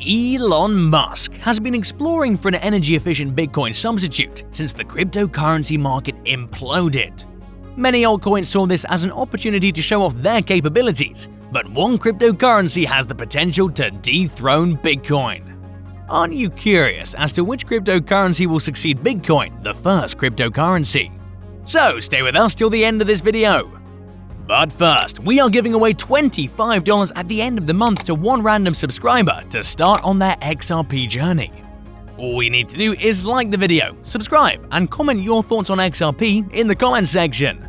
Elon Musk has been exploring for an energy-efficient Bitcoin substitute since the cryptocurrency market imploded. Many altcoins saw this as an opportunity to show off their capabilities, but one cryptocurrency has the potential to dethrone Bitcoin. Aren't you curious as to which cryptocurrency will succeed Bitcoin, the first cryptocurrency? So stay with us till the end of this video. But first, we are giving away $25 at the end of the month to one random subscriber to start on their XRP journey. All you need to do is like the video, subscribe, and comment your thoughts on XRP in the comments section.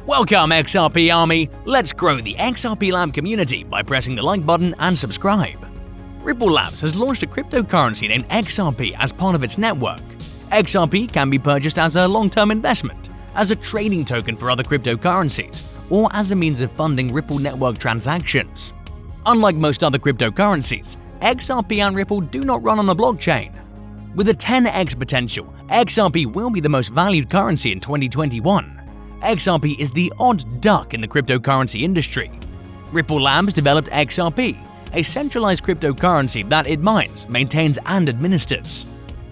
Welcome XRP Army, let's grow the XRP Lab community by pressing the like button and subscribe. Ripple Labs has launched a cryptocurrency named XRP as part of its network. XRP can be purchased as a long-term investment, as a trading token for other cryptocurrencies, or as a means of funding Ripple network transactions. Unlike most other cryptocurrencies, XRP and Ripple do not run on a blockchain. With a 10x potential, XRP will be the most valued currency in 2021. XRP is the odd duck in the cryptocurrency industry. Ripple Labs developed XRP, a centralized cryptocurrency that it mines, maintains, and administers.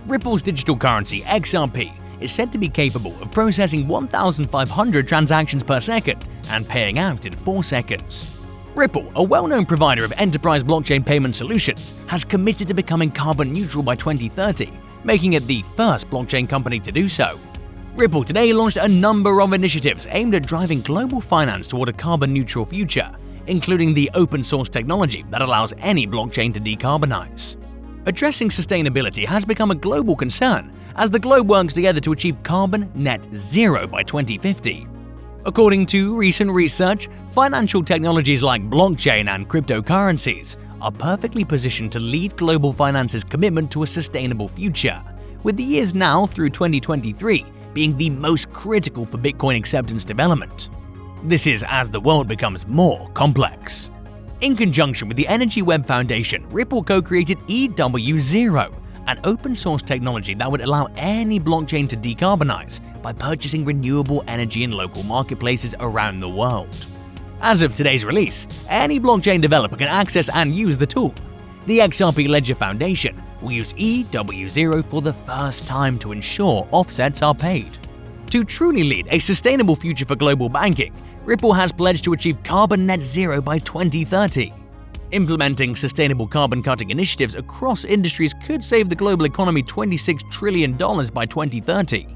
Ripple's digital currency, XRP, is said to be capable of processing 1,500 transactions per second and paying out in 4 seconds. Ripple, a well-known provider of enterprise blockchain payment solutions, has committed to becoming carbon neutral by 2030, making it the first blockchain company to do so. Ripple today launched a number of initiatives aimed at driving global finance toward a carbon neutral future, including the open source technology that allows any blockchain to decarbonize. Addressing sustainability has become a global concern as the globe works together to achieve carbon net zero by 2050. According to recent research, financial technologies like blockchain and cryptocurrencies are perfectly positioned to lead global finance's commitment to a sustainable future, with the years now through 2023 being the most critical for Bitcoin acceptance development. This is as the world becomes more complex. In conjunction with the Energy Web Foundation, Ripple co-created EW0, an open-source technology that would allow any blockchain to decarbonize by purchasing renewable energy in local marketplaces around the world. As of today's release, any blockchain developer can access and use the tool. The XRP Ledger Foundation will use EW0 for the first time to ensure offsets are paid. To truly lead a sustainable future for global banking, Ripple has pledged to achieve carbon net zero by 2030. Implementing sustainable carbon-cutting initiatives across industries could save the global economy $26 trillion by 2030.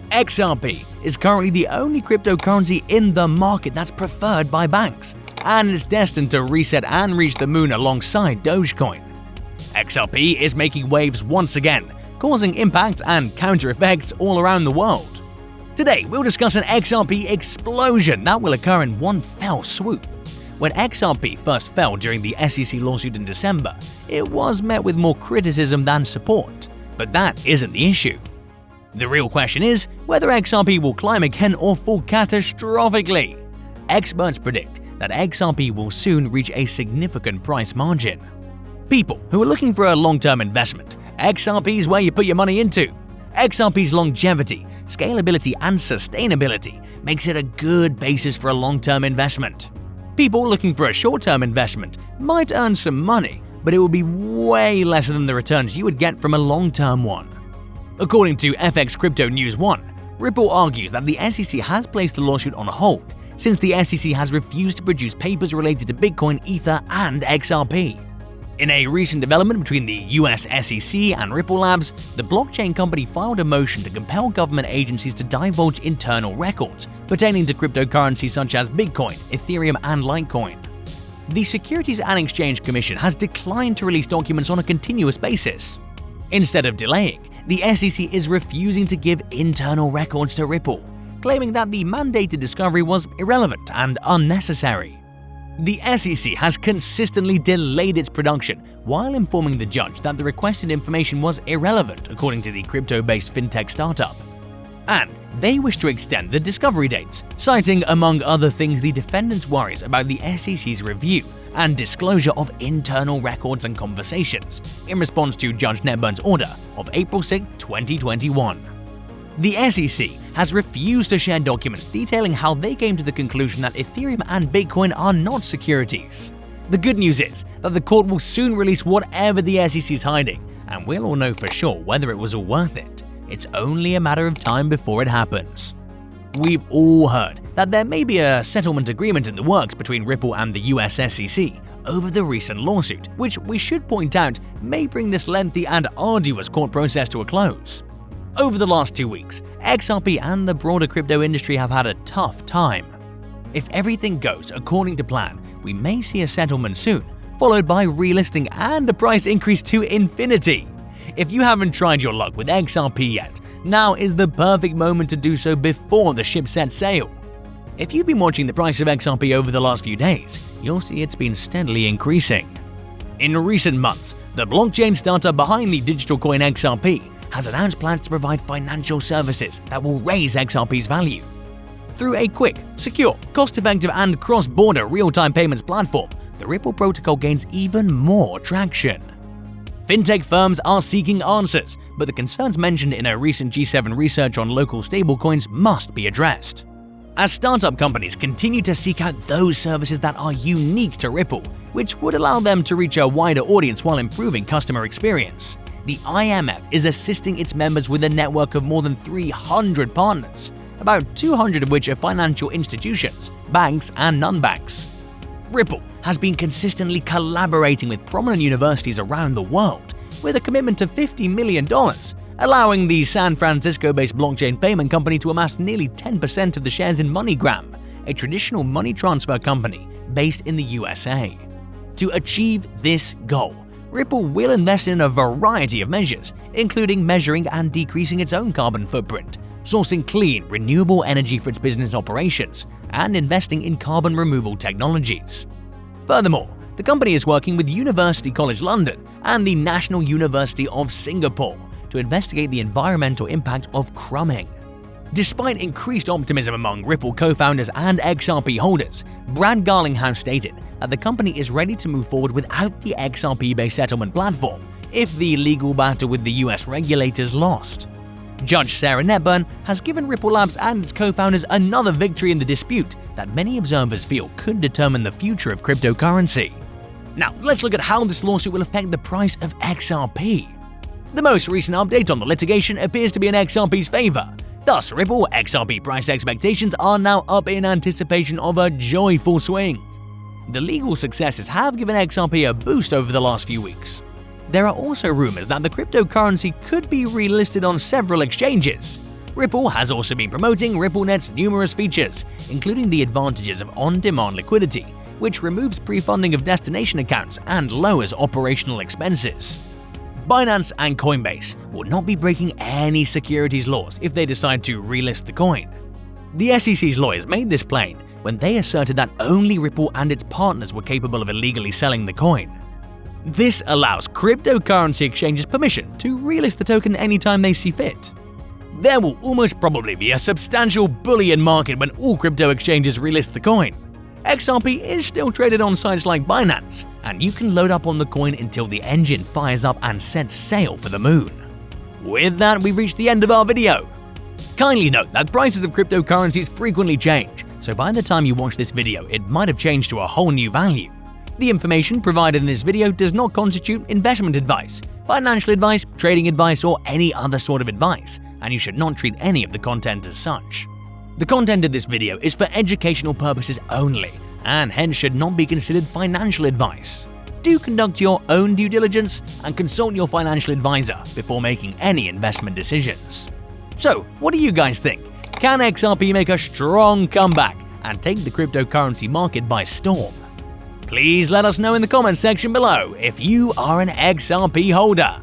XRP is currently the only cryptocurrency in the market that's preferred by banks, and it's destined to reset and reach the moon alongside Dogecoin. XRP is making waves once again, causing impact and counter-effects all around the world. Today, we'll discuss an XRP explosion that will occur in one fell swoop. When XRP first fell during the SEC lawsuit in December, it was met with more criticism than support, but that isn't the issue. The real question is whether XRP will climb again or fall catastrophically. Experts predict that XRP will soon reach a significant price margin. People who are looking for a long-term investment, XRP is where you put your money into. XRP's longevity, scalability, and sustainability makes it a good basis for a long-term investment. People looking for a short-term investment might earn some money, but it will be way less than the returns you would get from a long-term one. According to FX Crypto News 1, Ripple argues that the SEC has placed the lawsuit on hold since the SEC has refused to produce papers related to Bitcoin, Ether, and XRP. In a recent development between the US SEC and Ripple Labs, the blockchain company filed a motion to compel government agencies to divulge internal records pertaining to cryptocurrencies such as Bitcoin, Ethereum, and Litecoin. The Securities and Exchange Commission has declined to release documents on a continuous basis. Instead of delaying, the SEC is refusing to give internal records to Ripple, claiming that the mandated discovery was irrelevant and unnecessary. The SEC has consistently delayed its production while informing the judge that the requested information was irrelevant, according to the crypto-based fintech startup. And they wish to extend the discovery dates, citing among other things the defendants' worries about the SEC's review and disclosure of internal records and conversations in response to Judge Netburn's order of April 6, 2021. The SEC has refused to share documents detailing how they came to the conclusion that Ethereum and Bitcoin are not securities. The good news is that the court will soon release whatever the SEC is hiding, and we'll all know for sure whether it was all worth it. It's only a matter of time before it happens. We've all heard that there may be a settlement agreement in the works between Ripple and the US SEC over the recent lawsuit, which we should point out may bring this lengthy and arduous court process to a close. Over the last 2 weeks, XRP and the broader crypto industry have had a tough time. If everything goes according to plan, we may see a settlement soon, followed by relisting and a price increase to infinity. If you haven't tried your luck with XRP yet, now is the perfect moment to do so before the ship sets sail. If you've been watching the price of XRP over the last few days, you'll see it's been steadily increasing. In recent months, the blockchain startup behind the digital coin XRP has announced plans to provide financial services that will raise XRP's value. Through a quick, secure, cost-effective and cross-border real-time payments platform, the Ripple protocol gains even more traction. Fintech firms are seeking answers, but the concerns mentioned in a recent G7 research on local stablecoins must be addressed. As startup companies continue to seek out those services that are unique to Ripple, which would allow them to reach a wider audience while improving customer experience, the IMF is assisting its members with a network of more than 300 partners, about 200 of which are financial institutions, banks, and non-banks. Ripple has been consistently collaborating with prominent universities around the world, with a commitment of $50 million, allowing the San Francisco-based blockchain payment company to amass nearly 10% of the shares in MoneyGram, a traditional money transfer company based in the USA. To achieve this goal, Ripple will invest in a variety of measures, including measuring and decreasing its own carbon footprint, sourcing clean, renewable energy for its business operations, and investing in carbon removal technologies. Furthermore, the company is working with University College London and the National University of Singapore to investigate the environmental impact of crumbing. Despite increased optimism among Ripple co-founders and XRP holders, Brad Garlinghouse stated that the company is ready to move forward without the XRP-based settlement platform if the legal battle with the US regulators lost. Judge Sarah Netburn has given Ripple Labs and its co-founders another victory in the dispute that many observers feel could determine the future of cryptocurrency. Now, let's look at how this lawsuit will affect the price of XRP. The most recent update on the litigation appears to be in XRP's favor. Thus, Ripple XRP price expectations are now up in anticipation of a joyful swing. The legal successes have given XRP a boost over the last few weeks. There are also rumors that the cryptocurrency could be relisted on several exchanges. Ripple has also been promoting RippleNet's numerous features, including the advantages of on-demand liquidity, which removes pre-funding of destination accounts and lowers operational expenses. Binance and Coinbase will not be breaking any securities laws if they decide to relist the coin. The SEC's lawyers made this plain when they asserted that only Ripple and its partners were capable of illegally selling the coin. This allows cryptocurrency exchanges permission to relist the token anytime they see fit. There will almost probably be a substantial bullion market when all crypto exchanges relist the coin. XRP is still traded on sites like Binance, and you can load up on the coin until the engine fires up and sets sail for the moon. With that, we've reached the end of our video. Kindly note that prices of cryptocurrencies frequently change, so by the time you watch this video, it might have changed to a whole new value. The information provided in this video does not constitute investment advice, financial advice, trading advice, or any other sort of advice, and you should not treat any of the content as such. The content of this video is for educational purposes only, and hence should not be considered financial advice. Do conduct your own due diligence and consult your financial advisor before making any investment decisions. So, what do you guys think? Can XRP make a strong comeback and take the cryptocurrency market by storm? Please let us know in the comments section below if you are an XRP holder.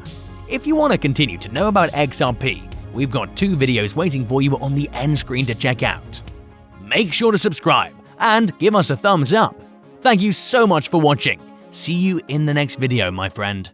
If you want to continue to know about XRP, we've got 2 videos waiting for you on the end screen to check out. Make sure to subscribe and give us a thumbs up. Thank you so much for watching. See you in the next video, my friend.